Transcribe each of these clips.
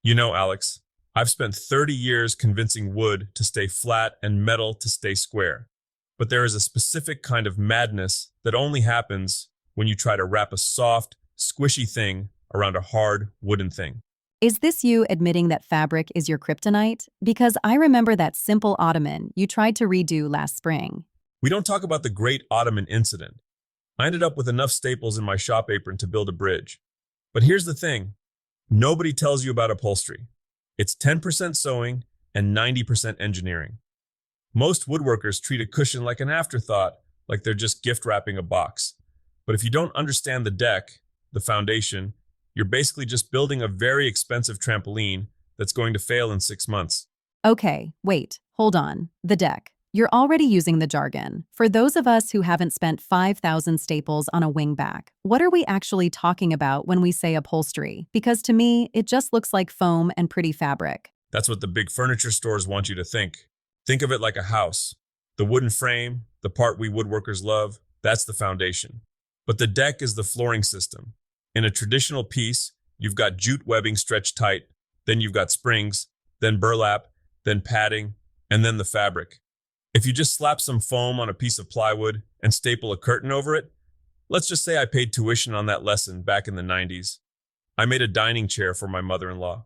You know, Alex, I've spent 30 years convincing wood to stay flat and metal to stay square. But there is a specific kind of madness that only happens when you try to wrap a soft, squishy thing around a hard, wooden thing. Is this you admitting that fabric is your kryptonite? Because I remember that simple ottoman you tried to redo last spring. We don't talk about the Great Ottoman Incident. I ended up with enough staples in my shop apron to build a bridge. But here's the thing. Nobody tells you about upholstery. It's 10% sewing and 90% engineering. Most woodworkers treat a cushion like an afterthought, like they're just gift wrapping a box. But if you don't understand the deck, the foundation, you're basically just building a very expensive trampoline that's going to fail in 6 months. Okay, wait, hold on. The deck. You're already using the jargon. For those of us who haven't spent 5,000 staples on a wingback, what are we actually talking about when we say upholstery? Because to me, it just looks like foam and pretty fabric. That's what the big furniture stores want you to think. Think of it like a house. The wooden frame, the part we woodworkers love, that's the foundation. But the deck is the flooring system. In a traditional piece, you've got jute webbing stretched tight, then you've got springs, then burlap, then padding, and then the fabric. If you just slap some foam on a piece of plywood and staple a curtain over it, let's just say I paid tuition on that lesson back in the 90s. I made a dining chair for my mother-in-law.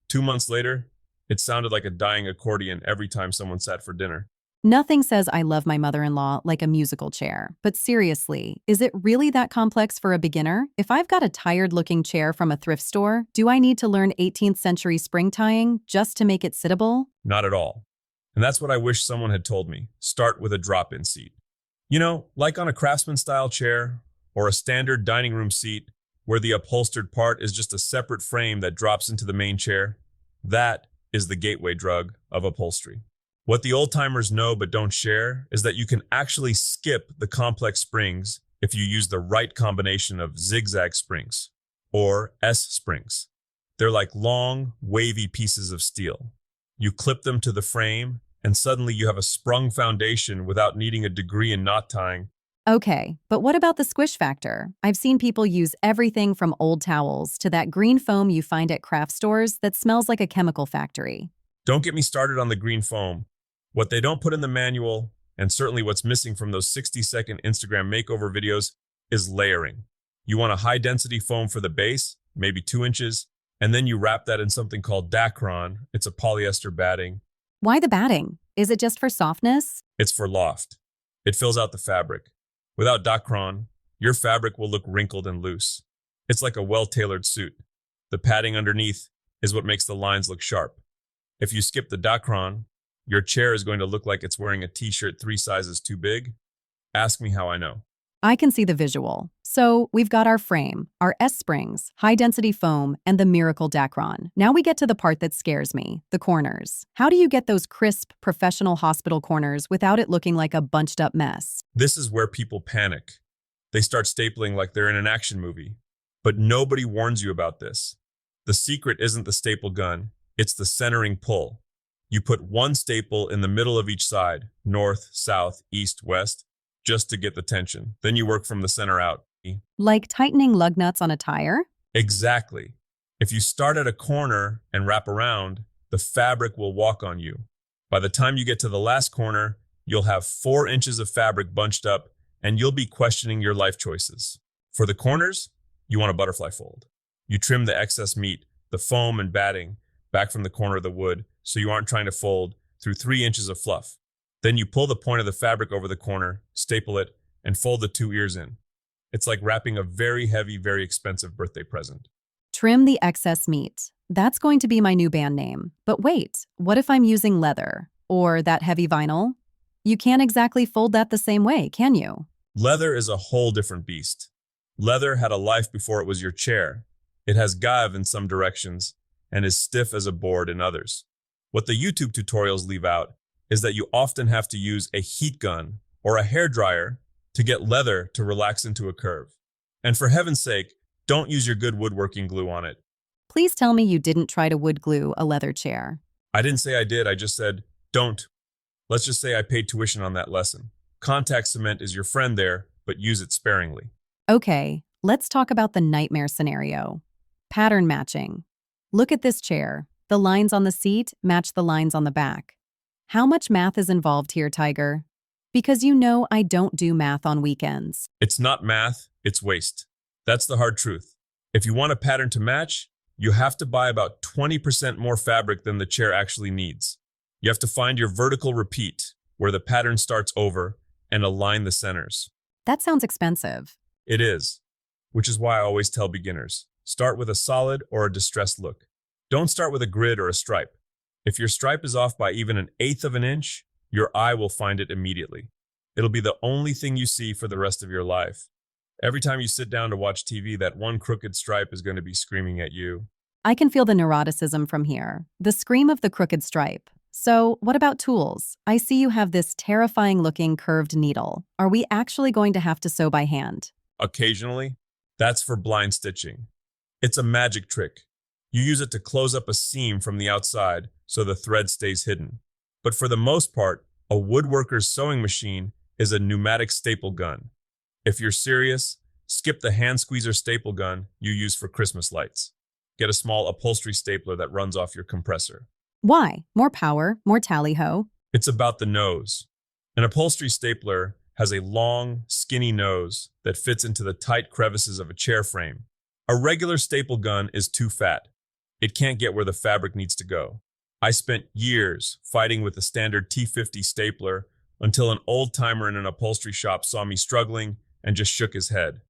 2 months later, it sounded like a dying accordion every time someone sat for dinner. Nothing says I love my mother-in-law like a musical chair. But seriously, is it really that complex for a beginner? If I've got a tired-looking chair from a thrift store, do I need to learn 18th century spring tying just to make it sittable? Not at all. And that's what I wish someone had told me. Start with a drop-in seat. You know, like on a craftsman-style chair or a standard dining room seat where the upholstered part is just a separate frame that drops into the main chair. That is the gateway drug of upholstery. What the old-timers know but don't share is that you can actually skip the complex springs if you use the right combination of zigzag springs or S-springs. They're like long, wavy pieces of steel. You clip them to the frame, and suddenly you have a sprung foundation without needing a degree in knot tying. Okay, but what about the squish factor? I've seen people use everything from old towels to that green foam you find at craft stores that smells like a chemical factory. Don't get me started on the green foam. What they don't put in the manual, and certainly what's missing from those 60-second Instagram makeover videos, is layering. You want a high-density foam for the base, maybe 2 inches, and then you wrap that in something called Dacron. It's a polyester batting. Why the batting? Is it just for softness? It's for loft. It fills out the fabric. Without Dacron, your fabric will look wrinkled and loose. It's like a well-tailored suit. The padding underneath is what makes the lines look sharp. If you skip the Dacron, your chair is going to look like it's wearing a t-shirt 3 sizes too big. Ask me how I know. I can see the visual. So we've got our frame, our S-springs, high-density foam, and the miracle Dacron. Now we get to the part that scares me, the corners. How do you get those crisp, professional hospital corners without it looking like a bunched-up mess? This is where people panic. They start stapling like they're in an action movie. But nobody warns you about this. The secret isn't the staple gun, it's the centering pull. You put one staple in the middle of each side, north, south, east, west, just to get the tension. Then you work from the center out. Like tightening lug nuts on a tire? Exactly. If you start at a corner and wrap around, the fabric will walk on you. By the time you get to the last corner, you'll have 4 inches of fabric bunched up, and you'll be questioning your life choices. For the corners, you want a butterfly fold. You trim the excess meat, the foam and batting, back from the corner of the wood, so you aren't trying to fold through 3 inches of fluff. Then you pull the point of the fabric over the corner, staple it, and fold the 2 ears in. It's like wrapping a very heavy, very expensive birthday present. Trim the excess meat. That's going to be my new band name. But wait, what if I'm using leather? Or that heavy vinyl? You can't exactly fold that the same way, can you? Leather is a whole different beast. Leather had a life before it was your chair. It has gave in some directions and is stiff as a board in others. What the YouTube tutorials leave out is that you often have to use a heat gun or a hairdryer to get leather to relax into a curve. And for heaven's sake, don't use your good woodworking glue on it. Please tell me you didn't try to wood glue a leather chair. I didn't say I did, I just said, don't. Let's just say I paid tuition on that lesson. Contact cement is your friend there, but use it sparingly. Okay, let's talk about the nightmare scenario. Pattern matching. Look at this chair. The lines on the seat match the lines on the back. How much math is involved here, Tiger? Because you know I don't do math on weekends. It's not math, it's waste. That's the hard truth. If you want a pattern to match, you have to buy about 20% more fabric than the chair actually needs. You have to find your vertical repeat, where the pattern starts over, and align the centers. That sounds expensive. It is, which is why I always tell beginners, start with a solid or a distressed look. Don't start with a grid or a stripe. If your stripe is off by even 1/8 of an inch, your eye will find it immediately. It'll be the only thing you see for the rest of your life. Every time you sit down to watch TV, that one crooked stripe is going to be screaming at you. I can feel the neuroticism from here, the scream of the crooked stripe. So, what about tools? I see you have this terrifying-looking curved needle. Are we actually going to have to sew by hand? Occasionally, that's for blind stitching. It's a magic trick. You use it to close up a seam from the outside so the thread stays hidden. But for the most part, a woodworker's sewing machine is a pneumatic staple gun. If you're serious, skip the hand squeezer staple gun you use for Christmas lights. Get a small upholstery stapler that runs off your compressor. Why? More power, more tally-ho. It's about the nose. An upholstery stapler has a long, skinny nose that fits into the tight crevices of a chair frame. A regular staple gun is too fat. It can't get where the fabric needs to go. I spent years fighting with the standard T50 stapler until an old-timer in an upholstery shop saw me struggling and just shook his head.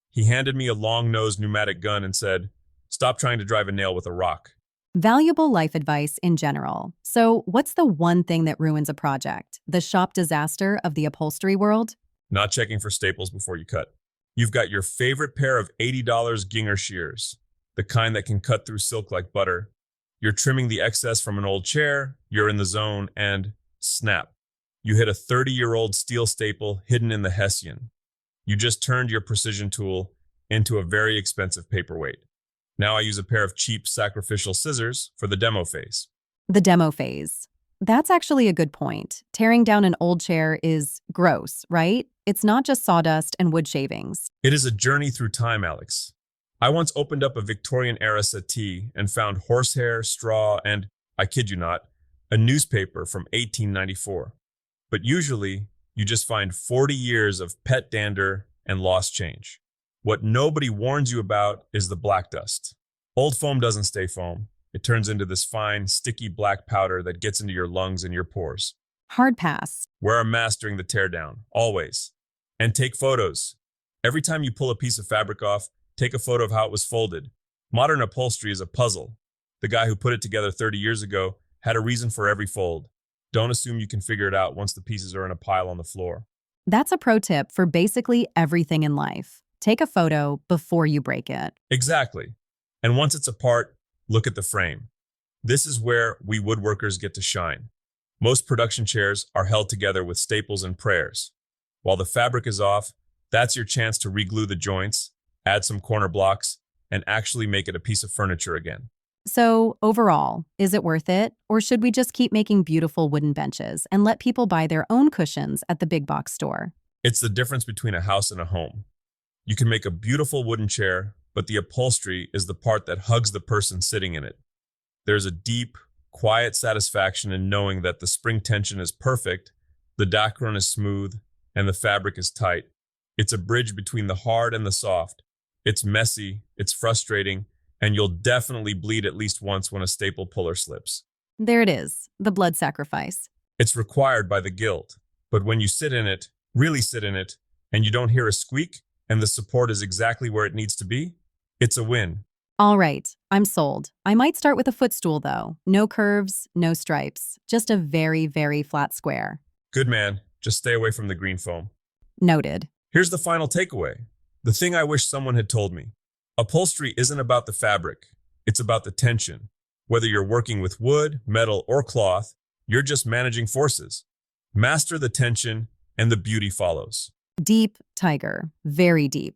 He handed me a long-nosed pneumatic gun and said, "Stop trying to drive a nail with a rock." Valuable life advice in general. So, what's the one thing that ruins a project? The shop disaster of the upholstery world? Not checking for staples before you cut. You've got your favorite pair of $80 Ginger shears, the kind that can cut through silk like butter. You're trimming the excess from an old chair, you're in the zone, and snap. You hit a 30-year-old steel staple hidden in the Hessian. You just turned your precision tool into a very expensive paperweight. Now I use a pair of cheap sacrificial scissors for the demo phase. The demo phase. That's actually a good point. Tearing down an old chair is gross, right? It's not just sawdust and wood shavings. It is a journey through time, Alex. I once opened up a Victorian-era settee and found horsehair, straw, and, I kid you not, a newspaper from 1894. But usually, you just find 40 years of pet dander and lost change. What nobody warns you about is the black dust. Old foam doesn't stay foam. It turns into this fine, sticky black powder that gets into your lungs and your pores. Hard pass. Wear a mask during the teardown, always. And take photos. Every time you pull a piece of fabric off, take a photo of how it was folded. Modern upholstery is a puzzle. The guy who put it together 30 years ago had a reason for every fold. Don't assume you can figure it out once the pieces are in a pile on the floor. That's a pro tip for basically everything in life. Take a photo before you break it. Exactly. And once it's apart, look at the frame. This is where we woodworkers get to shine. Most production chairs are held together with staples and prayers. While the fabric is off, that's your chance to re-glue the joints, add some corner blocks, and actually make it a piece of furniture again. So, overall, is it worth it? Or should we just keep making beautiful wooden benches and let people buy their own cushions at the big box store? It's the difference between a house and a home. You can make a beautiful wooden chair, but the upholstery is the part that hugs the person sitting in it. There's a deep, quiet satisfaction in knowing that the spring tension is perfect, the dacron is smooth, and the fabric is tight. It's a bridge between the hard and the soft. It's messy, it's frustrating, and you'll definitely bleed at least once when a staple puller slips. There it is, the blood sacrifice. It's required by the guild, but when you sit in it, really sit in it, and you don't hear a squeak, and the support is exactly where it needs to be, it's a win. All right, I'm sold. I might start with a footstool, though. No curves, no stripes. Just a very, very flat square. Good man, just stay away from the green foam. Noted. Here's the final takeaway. The thing I wish someone had told me. Upholstery isn't about the fabric. It's about the tension. Whether you're working with wood, metal, or cloth, you're just managing forces. Master the tension, and the beauty follows. Deep, Tiger. Very deep.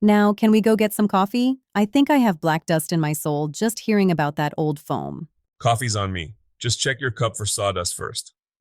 Now, can we go get some coffee? I think I have black dust in my soul just hearing about that old foam. Coffee's on me. Just check your cup for sawdust first.